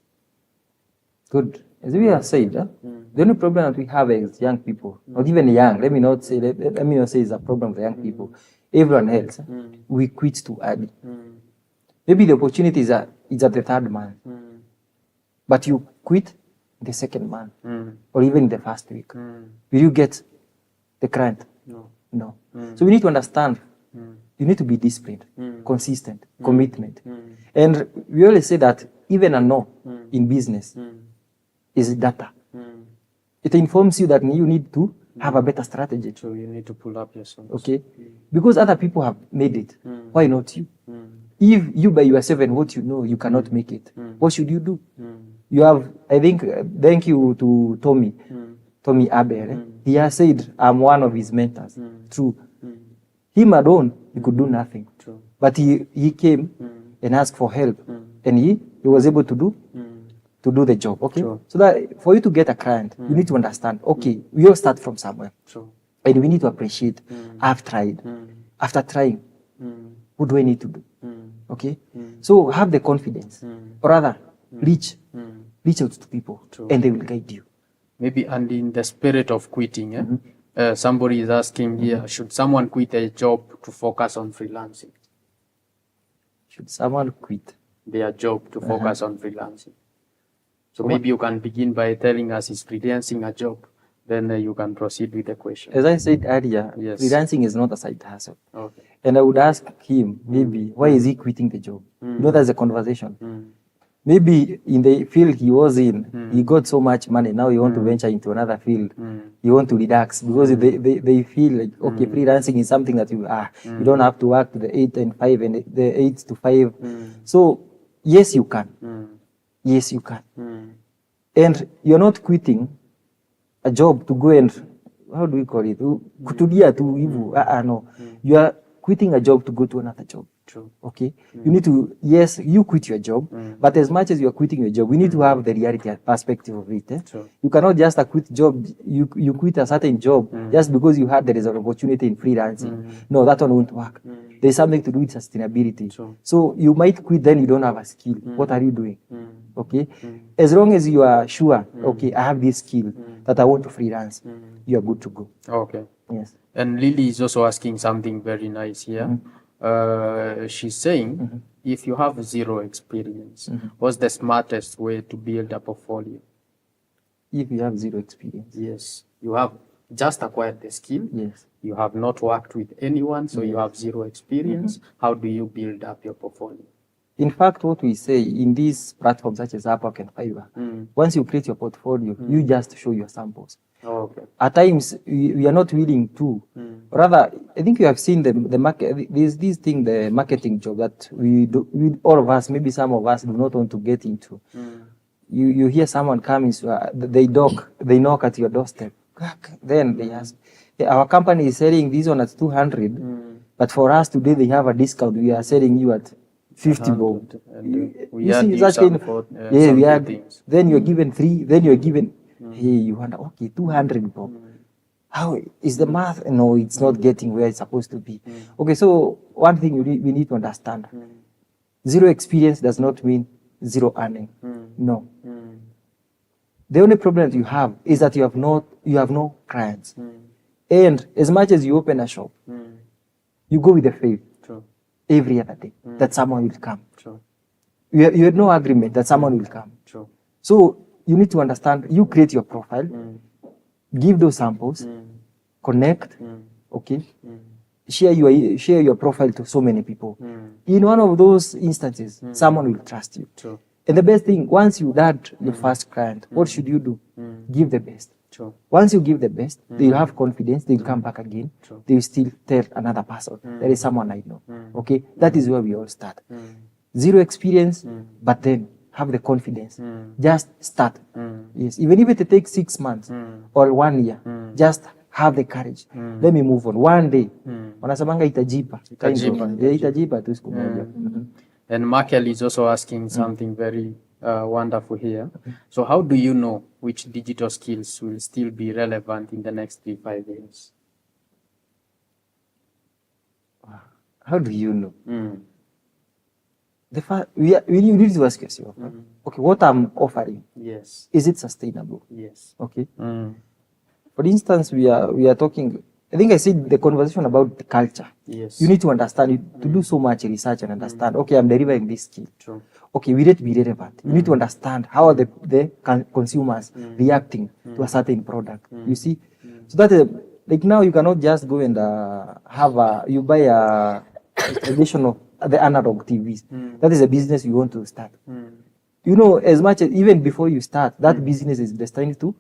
Speaker 4: Good. As we have said, the only problem that we have as young people, not even young, let me not say it's a problem for young people. Everyone else, we quit too early. Maybe the opportunity is at the third month, but you quit the second month, or even the first week. Will you get the client? No. So we need to understand, you need to be disciplined, consistent, commitment. And we always say that even a no in business is data. It informs you that you need to have a better strategy.
Speaker 2: So you need to pull up yourself.
Speaker 4: Okay? Because other people have made it. Why not you? If you by yourself and what you know, you cannot make it, what should you do? You have, I think, thank you to Tommy Abel. He has said, I'm one of his mentors. True. Him alone, he could do nothing.
Speaker 2: True.
Speaker 4: But he came and asked for help. And he was able to do the job, okay?
Speaker 2: Sure.
Speaker 4: So that for you to get a client, you need to understand, okay, we all start from somewhere.
Speaker 2: Sure.
Speaker 4: And we need to appreciate, I've tried. After trying, what do I need to do? Okay? So have the confidence, or rather, reach reach out to people,
Speaker 2: True.
Speaker 4: and they will guide you.
Speaker 2: Maybe, and in the spirit of quitting, somebody is asking here, should someone quit a job to focus on freelancing?
Speaker 4: Should someone quit
Speaker 2: Their job to focus on freelancing? So maybe you can begin by telling us, is freelancing a job? Then you can proceed with the question.
Speaker 4: As I said earlier,
Speaker 2: Yes.
Speaker 4: freelancing is not a side hustle.
Speaker 2: Okay.
Speaker 4: And I would ask him, maybe, why is he quitting the job? You know, that's a conversation. Maybe in the field he was in, he got so much money, now he want to venture into another field. He want to relax because they feel like, okay, freelancing is something that you don't have to work to the 8 and 5 and the 8 to 5. So, yes, you can. Yes, you can. And you're not quitting a job to go and, how do we call it? Kutulia tu hivu. No. You are quitting a job to go to another job.
Speaker 2: True.
Speaker 4: Okay? You need to, yes, you quit your job, but as much as you are quitting your job, we need to have the reality and perspective of it.
Speaker 2: True.
Speaker 4: You cannot just quit job, you quit a certain job just because you had there is an opportunity in freelancing. No, that one won't work. There's something to do with sustainability.
Speaker 2: True.
Speaker 4: So you might quit, then you don't have a skill. What are you doing? Okay? As long as you are sure, okay, I have this skill that I want to freelance, you are good to go.
Speaker 2: Okay.
Speaker 4: Yes.
Speaker 2: And Lily is also asking something very nice here. She's saying, if you have zero experience, what's the smartest way to build a portfolio?
Speaker 4: If you have zero experience.
Speaker 2: Yes. You have just acquired the skill.
Speaker 4: Yes.
Speaker 2: You have not worked with anyone, so you have zero experience. How do you build up your portfolio?
Speaker 4: In fact, what we say in these platforms such as Upwork and Fiverr, once you create your portfolio, you just show your samples.
Speaker 2: Oh, okay.
Speaker 4: At times, we are not willing to. Rather, I think you have seen the market. There's this thing, the marketing job that we all of us, maybe some of us, do not want to get into. You hear someone coming, they knock at your doorstep. Then they ask, our company is selling this one at 200, but for us today they have a discount. We are selling you at 50 bob.
Speaker 2: We add you some for
Speaker 4: we add.
Speaker 2: things.
Speaker 4: Then you're given 3. Then you're given. Hey, you wonder, okay, 200 bob. How is the math? No, it's not getting where it's supposed to be. Okay, so one thing we need to understand: zero experience does not mean zero earning. No. The only problem that you have is that you have no clients. And as much as you open a shop, you go with the faith every other day that someone will come. You had no agreement that someone will come. So you need to understand, you create your profile, give those samples, connect, okay? Share your profile to so many people. In one of those instances, someone will trust you. And the best thing, once you had your first client, what should you do? Give the best. Once you give the best, they'll have confidence, they'll come back again, they'll still tell another person, there is someone I know. Okay? That is where we all start. Zero experience, but then have the confidence. Just start. Yes. Even if it takes 6 months or 1 year, just have the courage. Let me move on. One day, wanasemanga itajipa. Itajipa tu siku moja.
Speaker 2: And Michael is also asking something very wonderful here. So how do you know which digital skills will still be relevant in the next 3-5 years?
Speaker 4: How do you know? We need to ask yourself, okay, what I'm offering,
Speaker 2: yes,
Speaker 4: is it sustainable?
Speaker 2: Yes.
Speaker 4: Okay. For instance, we are talking, I think I said the conversation about the culture.
Speaker 2: Yes.
Speaker 4: You need to understand, to do so much research and understand, okay, I'm delivering this skill.
Speaker 2: True.
Speaker 4: Okay, we need to be relevant. You need to understand how are the consumers reacting to a certain product. You see? So that is, like now you cannot just go and you buy a edition of the analog TVs. That is a business you want to start. You know, as much as even before you start, that business is destined to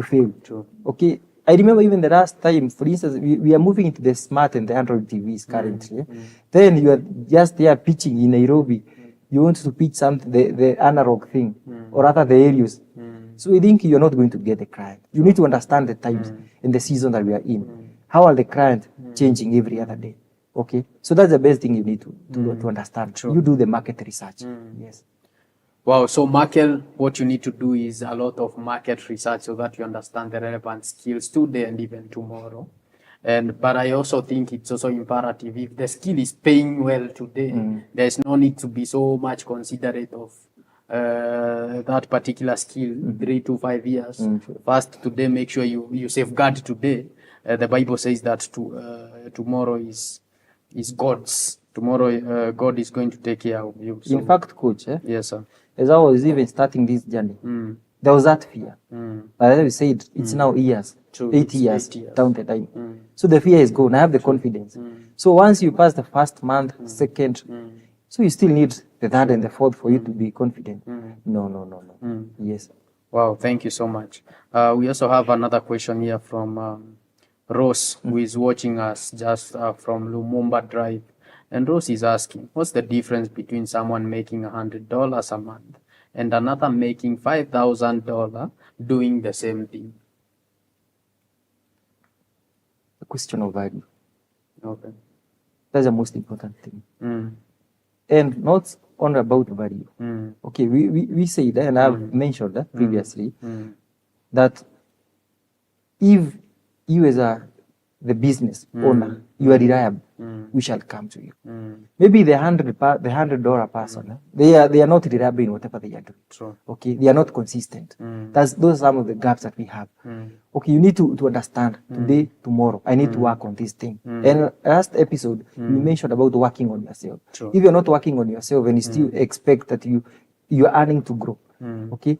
Speaker 4: fail.
Speaker 2: True.
Speaker 4: Okay. I remember even the last time, for instance, we are moving into the smart and the Android TVs currently. Then you are just there pitching in Nairobi. You want to pitch something, the analog thing, or rather the areas. So I think you're not going to get the client. You need to understand the times and the season that we are in. How are the clients changing every other day? Okay, so that's the best thing you need to understand. True. You do the market research. Yes.
Speaker 2: Wow. So Michael, what you need to do is a lot of market research so that you understand the relevant skills today and even tomorrow. But I also think it's also imperative, if the skill is paying well today, there's no need to be so much considerate of that particular skill 3 to 5 years. First, today, make sure you safeguard today. The Bible says that tomorrow is God's. Tomorrow, God is going to take care of you. So,
Speaker 4: In fact, coach,
Speaker 2: yes, sir.
Speaker 4: as I was even starting this journey, there was that fear. But as we said, it's now years,
Speaker 2: True,
Speaker 4: 8
Speaker 2: it's
Speaker 4: years
Speaker 2: 8 years.
Speaker 4: down the line. So the fear is gone. I have the confidence. So once you pass the first month, second, so you still need the third and the fourth for you to be confident. No. Yes.
Speaker 2: Wow, thank you so much. We also have another question here from Rose, who is watching us just from Lumumba Drive. And Rose is asking, what's the difference between someone making $100 a month and another making $5,000 doing the same thing?
Speaker 4: A question of value.
Speaker 2: Okay.
Speaker 4: That's the most important thing. And not only about value. Okay, we said, and I've mentioned that previously, that if you as the business owner, you are reliable, we shall come to you. Maybe the $100 person, they are not reliable in whatever they are doing.
Speaker 2: True.
Speaker 4: Okay, they are not consistent. Those are some of the gaps that we have. Okay, you need to understand today, tomorrow, I need to work on this thing. And last episode, you mentioned about working on yourself.
Speaker 2: True.
Speaker 4: If you're not working on yourself and you still expect that you're earning to grow, okay,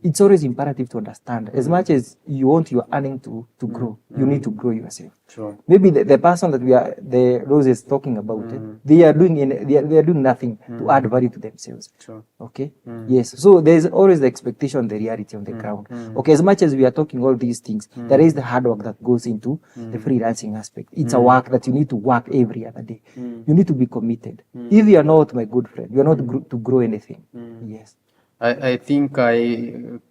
Speaker 4: it's always imperative to understand. As much as you want your earning to grow, you need to grow yourself.
Speaker 2: True.
Speaker 4: Maybe the person that the Rose is talking about, they are doing nothing to add value to themselves.
Speaker 2: True.
Speaker 4: Okay. Yes. So there is always the expectation, the reality on the ground. Okay. As much as we are talking all these things, there is the hard work that goes into the freelancing aspect. It's a work that you need to work every other day. You need to be committed. If you are not, my good friend, you are not to grow anything. Yes.
Speaker 2: I think I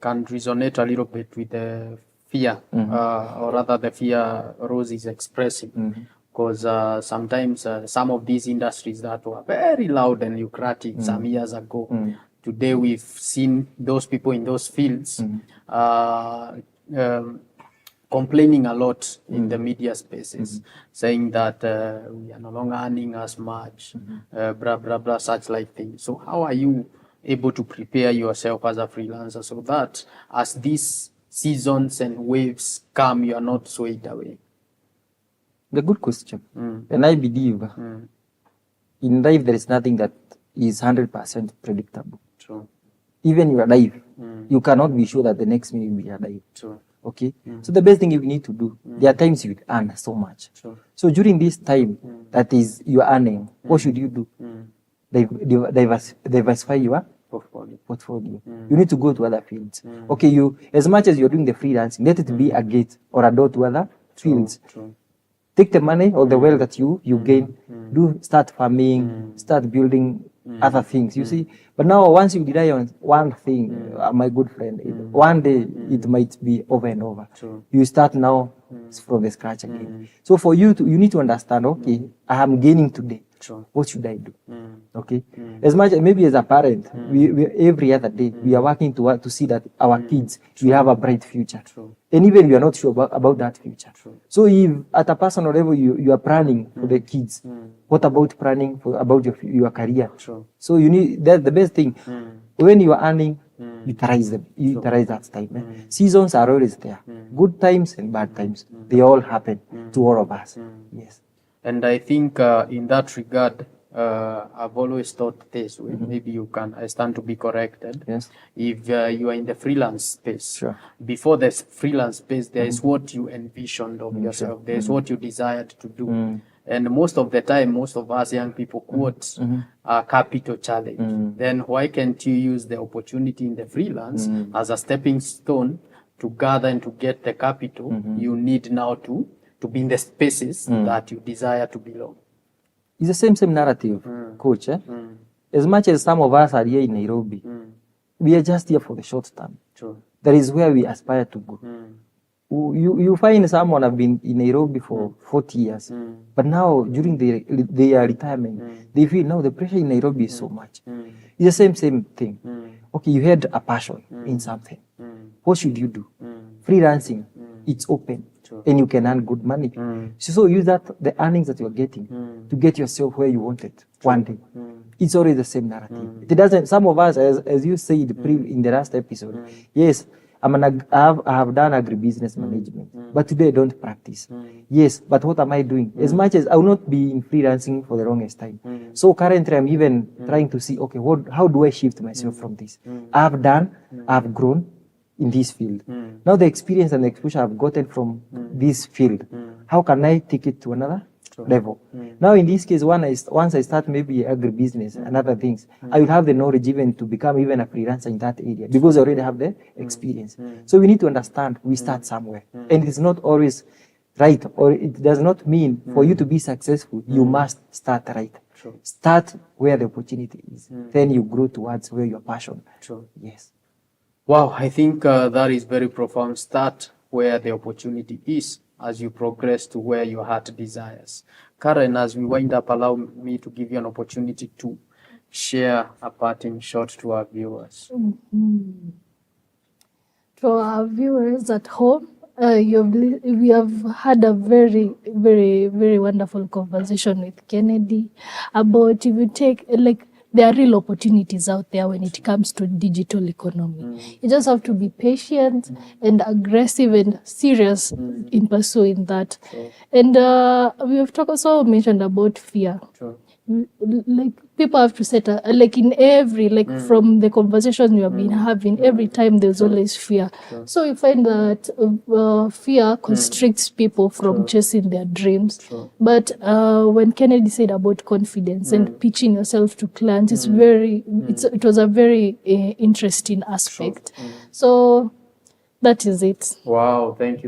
Speaker 2: can resonate a little bit with the fear, or rather the fear Rose is expressing. Because sometimes some of these industries that were very loud and lucrative some years ago, today we've seen those people in those fields complaining a lot in the media spaces, saying that we are no longer earning as much, blah, blah, blah, such like things. So how are you able to prepare yourself as a freelancer so that as these seasons and waves come, you are not swayed away?
Speaker 4: The good question. And I believe in life there is nothing that is 100% predictable.
Speaker 2: True.
Speaker 4: Even your life, you cannot be sure that the next minute will be alive.
Speaker 2: True.
Speaker 4: Okay. So the best thing you need to do, there are times you earn so much.
Speaker 2: True.
Speaker 4: So during this time that is you are earning, what should you do? Diversify your portfolio. You need to go to other fields. Okay, you as much as you're doing the freelancing, let it be a gate or a door to other fields.
Speaker 2: True.
Speaker 4: Take the money or the wealth that you gain, start farming, start building other things. You see, but now once you rely on one thing, my good friend, one day it might be over and over.
Speaker 2: True.
Speaker 4: You start now from the scratch again. So for you need to understand. Okay, I am gaining today.
Speaker 2: True.
Speaker 4: What should I do? Okay, as much maybe as a parent, we every other day we are working to see that our kids will have a bright future.
Speaker 2: True.
Speaker 4: And even we are not sure about that future.
Speaker 2: True.
Speaker 4: So if at a personal level you are planning for the kids, what about planning about your career?
Speaker 2: True.
Speaker 4: So you need that's the best thing. When you are earning, utilize that time. Seasons are always there. Good times and bad times. They all happen to all of us. Yes.
Speaker 2: And I think in that regard, I've always thought this way. Maybe I stand to be corrected.
Speaker 4: Yes.
Speaker 2: If you are in the freelance space,
Speaker 4: Sure.
Speaker 2: before the freelance space, there is what you envisioned of yourself. There is what you desired to do. And most of the time, most of us young people quote a capital challenge. Then why can't you use the opportunity in the freelance as a stepping stone to gather and to get the capital you need now to be in the spaces that you desire to belong?
Speaker 4: It's the same narrative, coach. As much as some of us are here in Nairobi, we are just here for the short term.
Speaker 2: True.
Speaker 4: That is where we aspire to go. You find someone have been in Nairobi for 40 years, but now during their retirement, they feel now the pressure in Nairobi is so much. It's the same thing. Okay, you had a passion in something. What should you do? Freelancing, it's open.
Speaker 2: True.
Speaker 4: And you can earn good money. So use the earnings that you are getting to get yourself where you want it one day. it's always the same narrative. It doesn't, some of us, as you said in the last episode, yes, I have done agribusiness management, but today I don't practice. Yes, but what am I doing? As much as I will not be in freelancing for the longest time. So currently I'm even trying to see, okay, how do I shift myself from this? I've grown in this field. Now the experience and the exposure I've gotten from this field, how can I take it to another level? Now in this case, once I start maybe agribusiness and other things, I will have the knowledge even to become even a freelancer in that area because I already have the experience. So we need to understand we start somewhere, and it's not always right, or it does not mean for you to be successful you must start right. Start where the opportunity is, then you grow towards where your passion. Yes.
Speaker 2: Wow, I think that is very profound. Start where the opportunity is as you progress to where your heart desires. Karen, as we wind up, allow me to give you an opportunity to share a parting shot to our viewers.
Speaker 3: To our viewers at home, we have had a very, very, very wonderful conversation with Kennedy about, if you take, like, there are real opportunities out there when it comes to digital economy. You just have to be patient and aggressive and serious in pursuing that. And we have also mentioned about fear. Like, people have to set like in every, like from the conversation you have been having, every time there's always fear. So you find that fear constricts people from chasing their dreams. But when Kennedy said about confidence and pitching yourself to clients, it was a very interesting aspect. So that is it.
Speaker 2: Wow, thank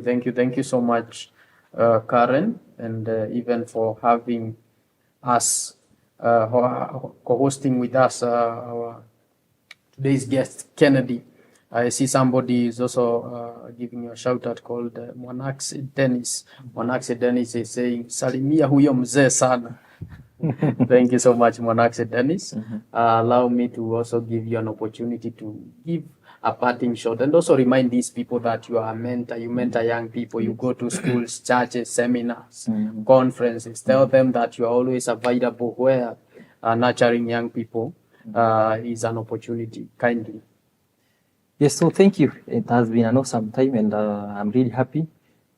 Speaker 2: you so much, Karen, and even for having us co-hosting with us our today's guest Kennedy. I see somebody is also giving you a shout out called Mwanaxe Dennis. Mwanaxe Dennis is saying salimia huyo mzee sana. Thank you so much, Mwanaxe Dennis. Allow me to also give you an opportunity to give a parting shot and also remind these people that you are a mentor. You mentor young people. You go to schools, churches, seminars, conferences. Tell them that you are always available where nurturing young people is an opportunity. Kindly.
Speaker 4: Yes, so thank you. It has been an awesome time, and I'm really happy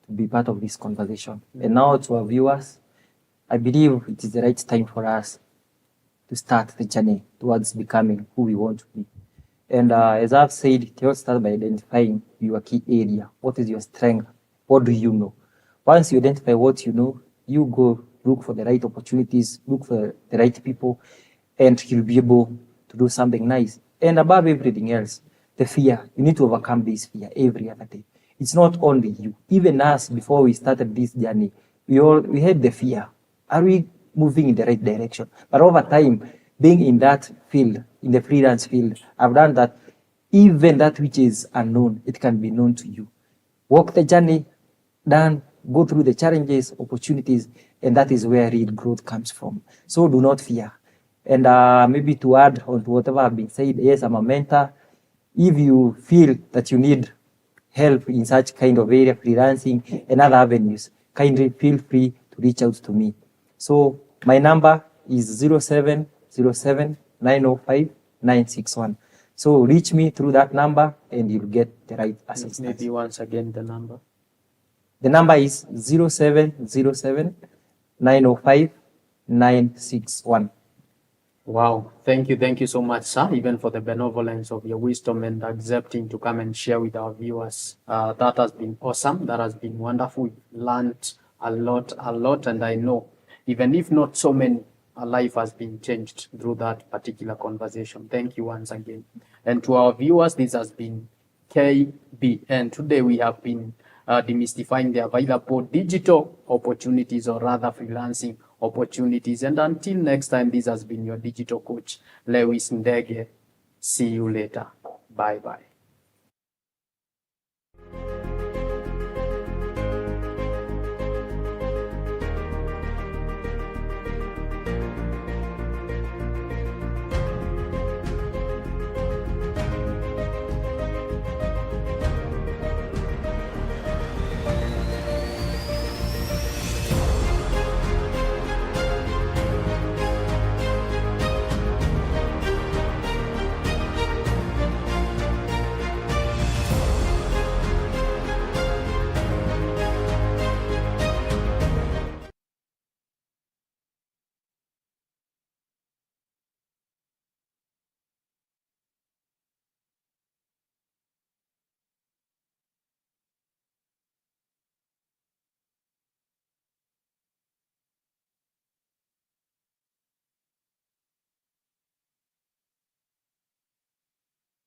Speaker 4: to be part of this conversation. And now to our viewers, I believe it is the right time for us to start the journey towards becoming who we want to be. And as I've said, it all starts by identifying your key area. What is your strength? What do you know? Once you identify what you know, you go look for the right opportunities, look for the right people, and you'll be able to do something nice. And above everything else, the fear, you need to overcome this fear every other day. It's not only you. Even us, before we started this journey, we had the fear. Are we moving in the right direction? But over time, being in that field, in the freelance field, I've learned that even that which is unknown, it can be known to you. Walk the journey, go through the challenges, opportunities, and that is where real growth comes from. So do not fear. And maybe to add on to whatever I've been said, yes, I'm a mentor. If you feel that you need help in such kind of area, freelancing and other avenues, kindly feel free to reach out to me. So my number is 0707 905 961. So reach me through that number and you'll get the right assistance.
Speaker 2: Maybe once again the number.
Speaker 4: The number is 0707 905 961.
Speaker 2: Wow, thank you so much, sir, even for the benevolence of your wisdom and accepting to come and share with our viewers. That has been awesome. That has been wonderful. We've learned a lot, and I know, even if not so many, a life has been changed through that particular conversation. Thank you once again. And to our viewers, this has been KBN. Today we have been demystifying the available digital opportunities, or rather freelancing opportunities. And until next time, this has been your digital coach, Lewis Ndege. See you later. Bye-bye.